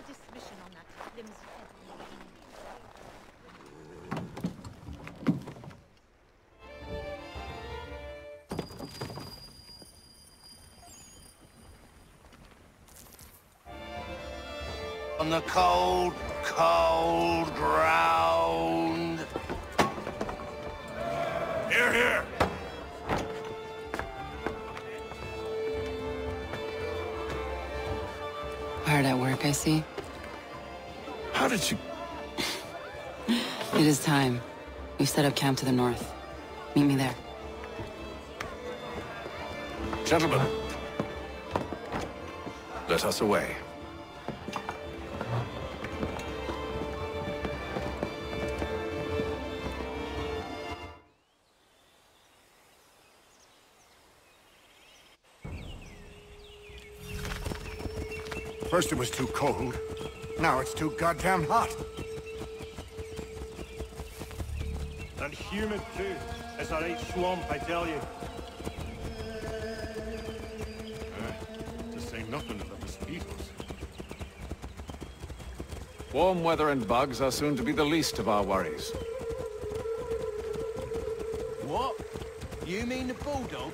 suspicion on that flimsy head. On the cold, cold ground. Here, here. Hard at work, I see. How did you... It is time. We've set up camp to the north. Meet me there. Gentlemen, let us away. First it was too cold, now it's too goddamn hot. And humid too. It's a right swamp, I tell you. To say nothing of the mosquitoes. Warm weather and bugs are soon to be the least of our worries. What? You mean the bulldog?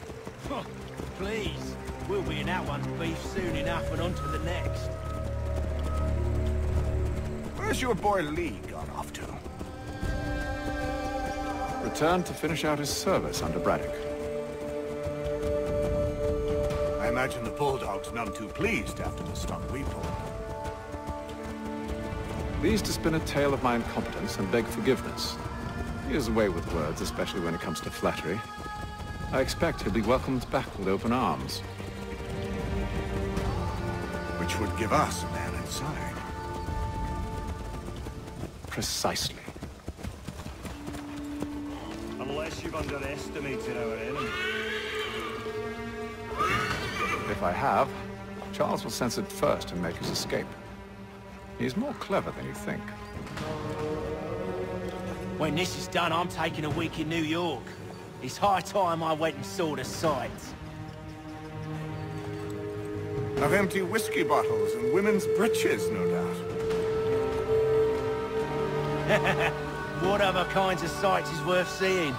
Please. We'll be in that one's beef soon enough and on to the next. Where's your boy Lee gone off to? Returned to finish out his service under Braddock. I imagine the Bulldog's none too pleased after the stunt we pulled. Pleased to spin a tale of my incompetence and beg forgiveness. He has a way with words, especially when it comes to flattery. I expect he'll be welcomed back with open arms. Which would give us a man inside. Precisely. Unless you've underestimated our enemy. If I have, Charles will sense it first and make his escape. He's more clever than you think. When this is done, I'm taking a week in New York. It's high time I went and saw the sights. Of empty whiskey bottles and women's breeches, no doubt. What other kinds of sights is worth seeing?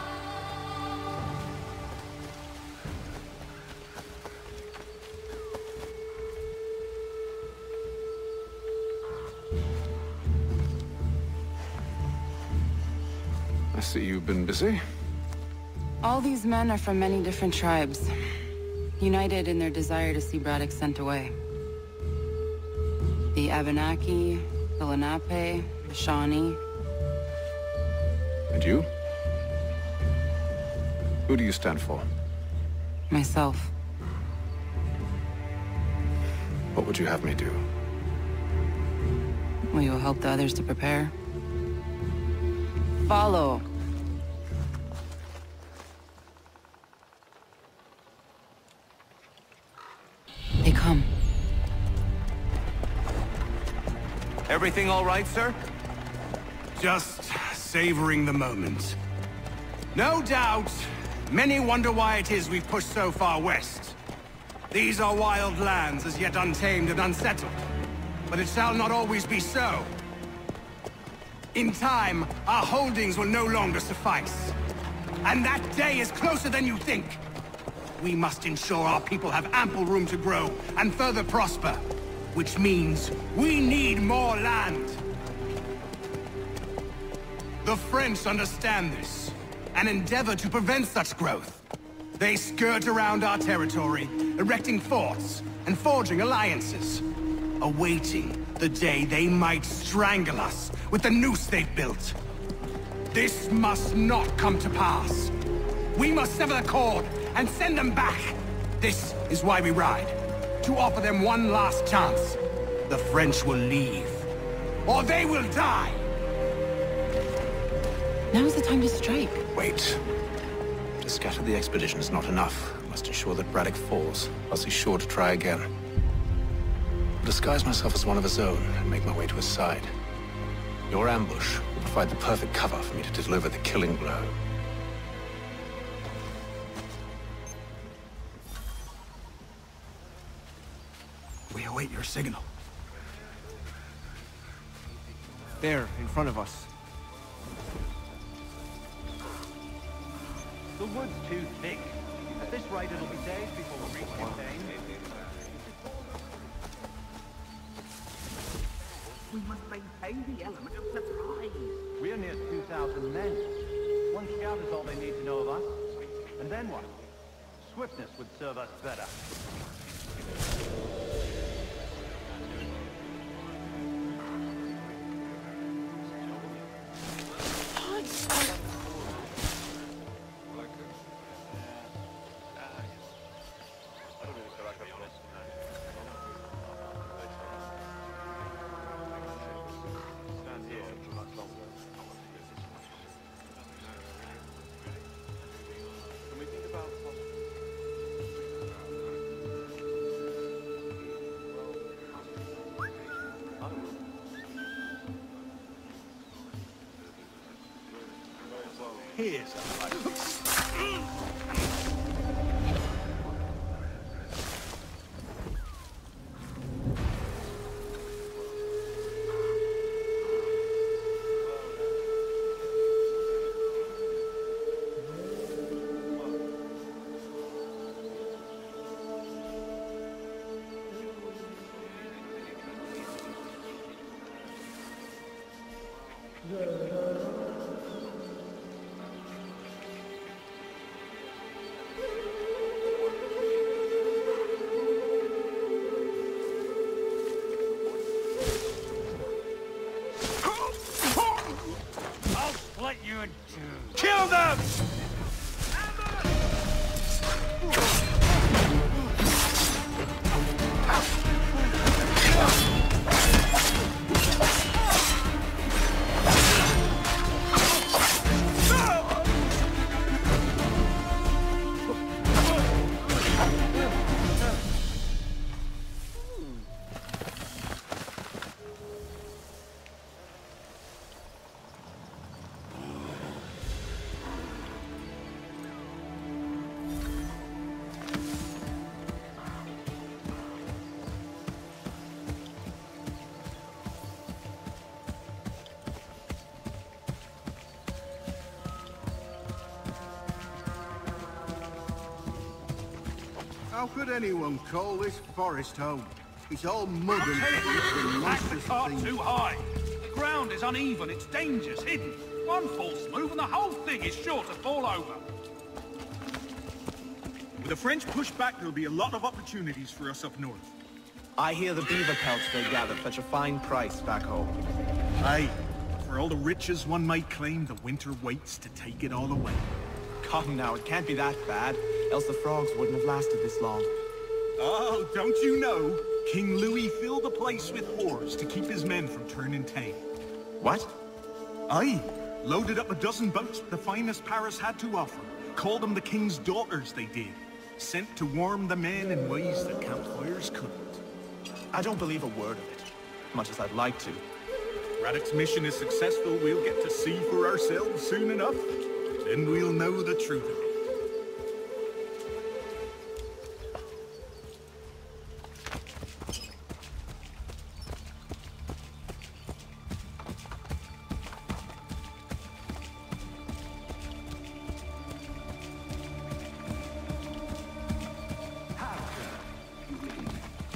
I see you've been busy. All these men are from many different tribes, united in their desire to see Braddock sent away. The Abenaki, the Lenape, the Shawnee. And you? Who do you stand for? Myself. What would you have me do? Will you help the others to prepare? Follow. They come. Everything all right, sir? Just savoring the moment. No doubt, many wonder why it is we've pushed so far west. These are wild lands, as yet untamed and unsettled. But it shall not always be so. In time, our holdings will no longer suffice. And that day is closer than you think. We must ensure our people have ample room to grow and further prosper. Which means we need more land. The French understand this, and endeavor to prevent such growth. They skirt around our territory, erecting forts and forging alliances, awaiting the day they might strangle us with the noose they've built. This must not come to pass. We must sever the cord and send them back. This is why we ride, to offer them one last chance. The French will leave, or they will die. Now's the time to strike. Wait. To scatter the expedition is not enough. We must ensure that Braddock falls, else he's sure to try again. I'll disguise myself as one of his own and make my way to his side. Your ambush will provide the perfect cover for me to deliver the killing blow. We await your signal. There, in front of us. The wood's too thick. At this rate, it'll be days before we reach Montaigne. We must maintain the element of surprise. We're near 2,000 men. One scout is all they need to know of us. And then what? Swiftness would serve us better. Here's Kill them! How could anyone call this forest home? It's all mud and Pack the monstrous cart things. too high. The ground is uneven, it's dangerous, hidden. One false move and the whole thing is sure to fall over. With the French push back, there'll be a lot of opportunities for us up north. I hear the beaver pelts they gather fetch a fine price back home. Aye, for all the riches one might claim, the winter waits to take it all away. Come now, it can't be that bad, else the frogs wouldn't have lasted this long. Oh, don't you know? King Louis filled the place with whores to keep his men from turning tame. What? Aye, loaded up a dozen boats with the finest Paris had to offer. Called them the king's daughters, they did. Sent to warm the men in ways that campfires couldn't. I don't believe a word of it, much as I'd like to. Braddock's mission is successful, we'll get to see for ourselves soon enough. Then we'll know the truth of it.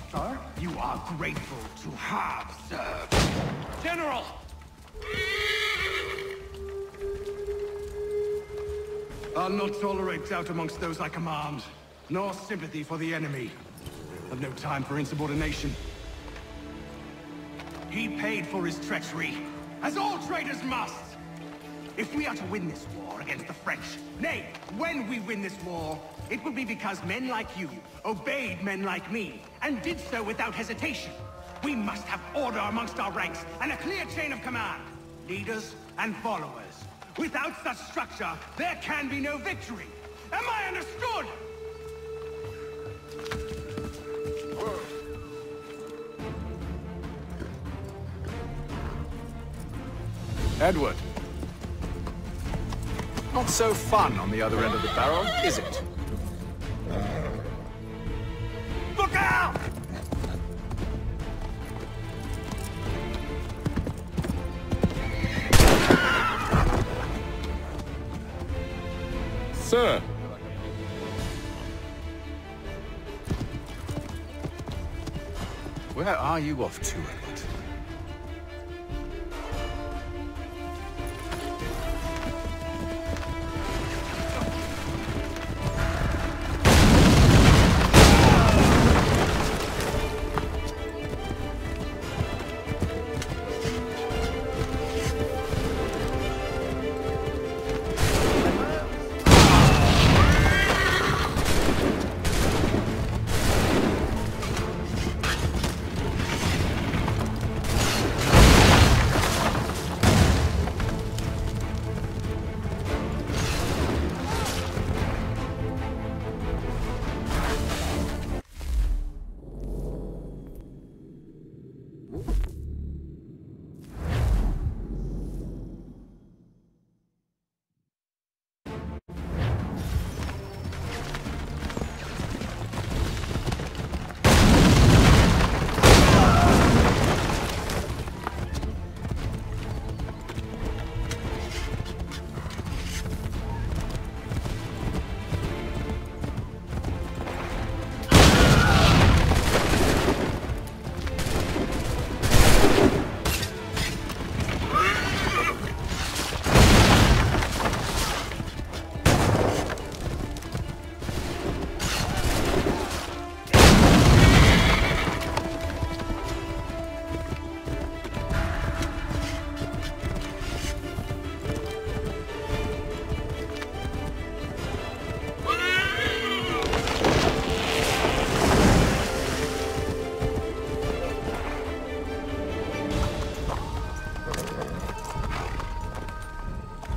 Sir, you are grateful to have served. General! I'll not tolerate doubt amongst those I command, nor sympathy for the enemy. I've no time for insubordination. He paid for his treachery, as all traitors must. If we are to win this war against the French, nay, when we win this war, it will be because men like you obeyed men like me, and did so without hesitation. We must have order amongst our ranks, and a clear chain of command. Leaders and followers. Without such structure, there can be no victory. Am I understood? Edward. Not so fun on the other end of the barrel, is it? Look out! sir. Where are you off to, Edward?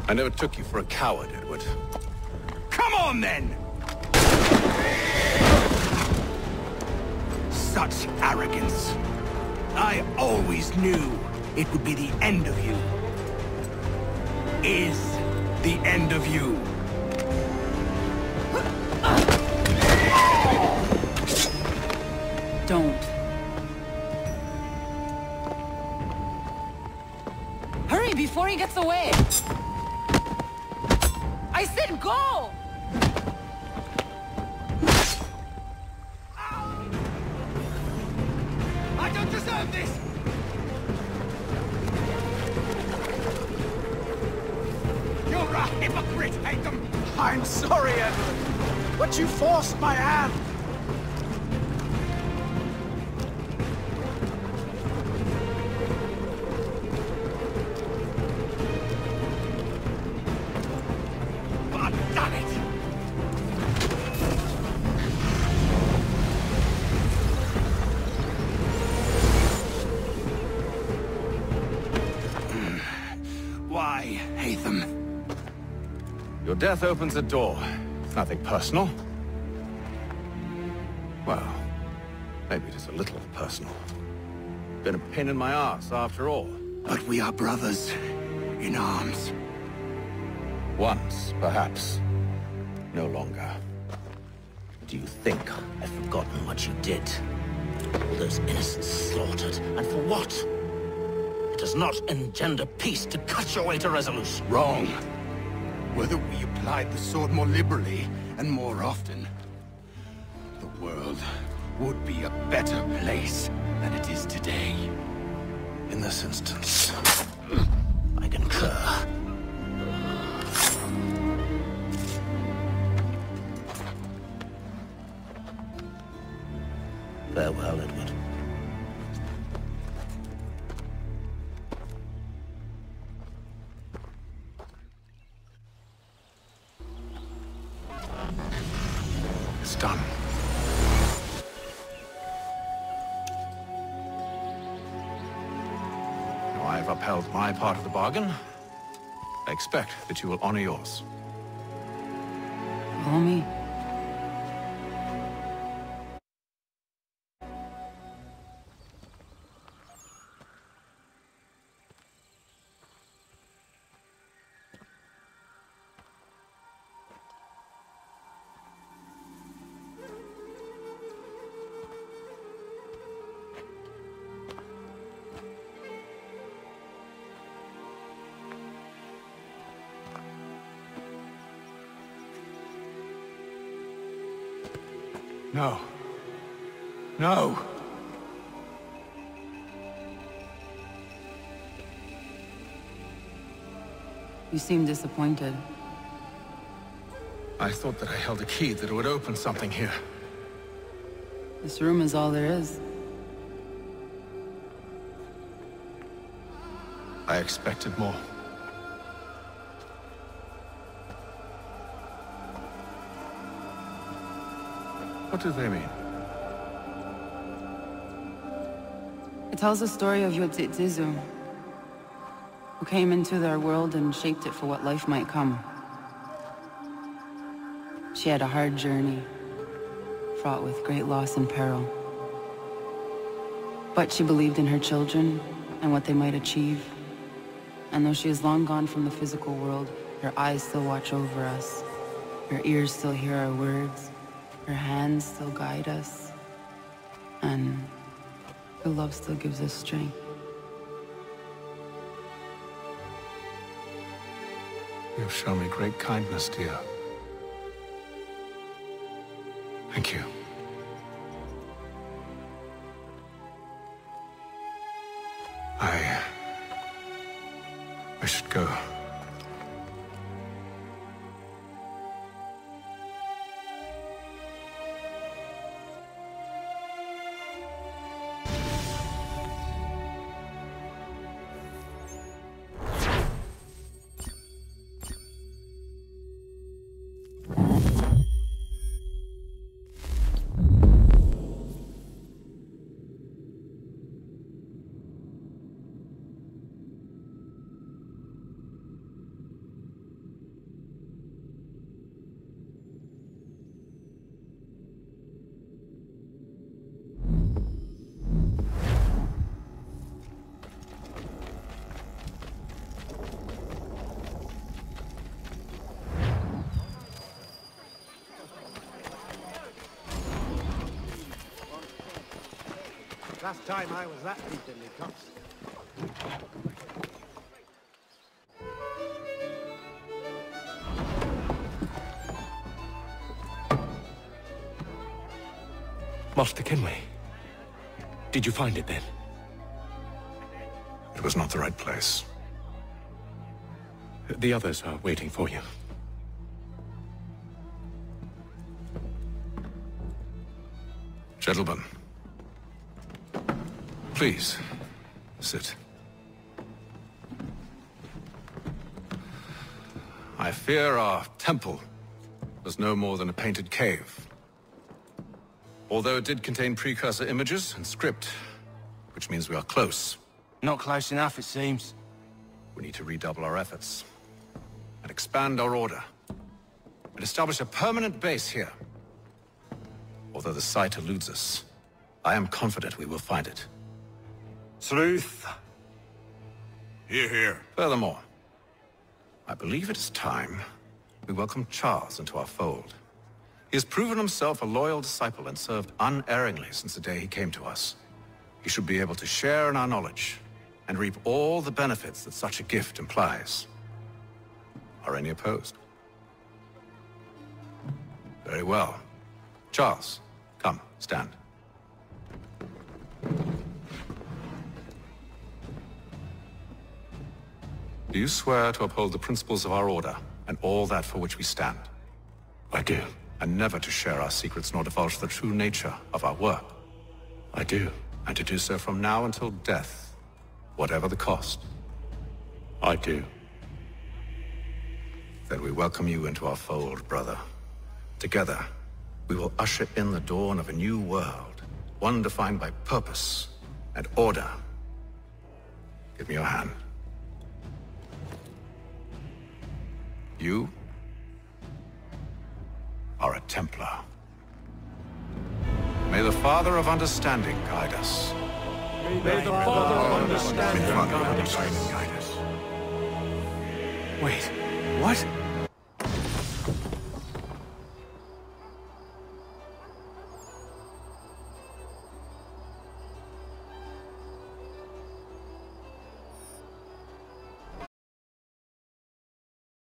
I never took you for a coward, Edward. Come on, then! Such arrogance. I always knew it would be the end of you. Is the end of you. Don't. Hurry before he gets away! I said go! I don't deserve this! You're a hypocrite, Haytham! I'm sorry, Edward, but you forced my hand. God damn it! Why, Haytham? Your death opens a door. It's nothing personal. Well, maybe it is a little personal. Been a pain in my ass, after all. But we are brothers in arms. Once, perhaps. No longer. Do you think I've forgotten what you did? All those innocents slaughtered, and for what? It does not engender peace to cut your way to resolution. Wrong. Whether we applied the sword more liberally and more often, the world would be a better place than it is today. In this instance, I concur. Farewell, Edward. It's done. Now I have upheld my part of the bargain. I expect that you will honor yours. Follow me. No. No! You seem disappointed. I thought that I held a key that would open something here. This room is all there is. I expected more. What do they mean? It tells the story of Yotzitzizu, who came into their world and shaped it for what life might come. She had a hard journey, fraught with great loss and peril. But she believed in her children and what they might achieve. And though she is long gone from the physical world, her eyes still watch over us. Her ears still hear our words. Her hands still guide us. And her love still gives us strength. You've shown me great kindness, dear. Thank you. I should go. Last time I was that deep in the cups. Master Kenway. Did you find it then? It was not the right place. The others are waiting for you. Gentlemen. Please, sit. I fear our temple was no more than a painted cave. Although it did contain precursor images and script, which means we are close. Not close enough, it seems. We need to redouble our efforts and expand our order and establish a permanent base here. Although the site eludes us, I am confident we will find it. Truth. Hear, hear. Furthermore, I believe it is time we welcome Charles into our fold. He has proven himself a loyal disciple and served unerringly since the day he came to us. He should be able to share in our knowledge and reap all the benefits that such a gift implies. Are any opposed? Very well. Charles, come, stand. Do you swear to uphold the principles of our order and all that for which we stand? I do. And never to share our secrets nor divulge the true nature of our work? I do. And to do so from now until death, whatever the cost? I do. Then we welcome you into our fold, brother. Together, we will usher in the dawn of a new world, one defined by purpose and order. Give me your hand. You are a Templar. May the Father of Understanding guide us. May the Father of Understanding Father of Understanding guide us. Wait, what?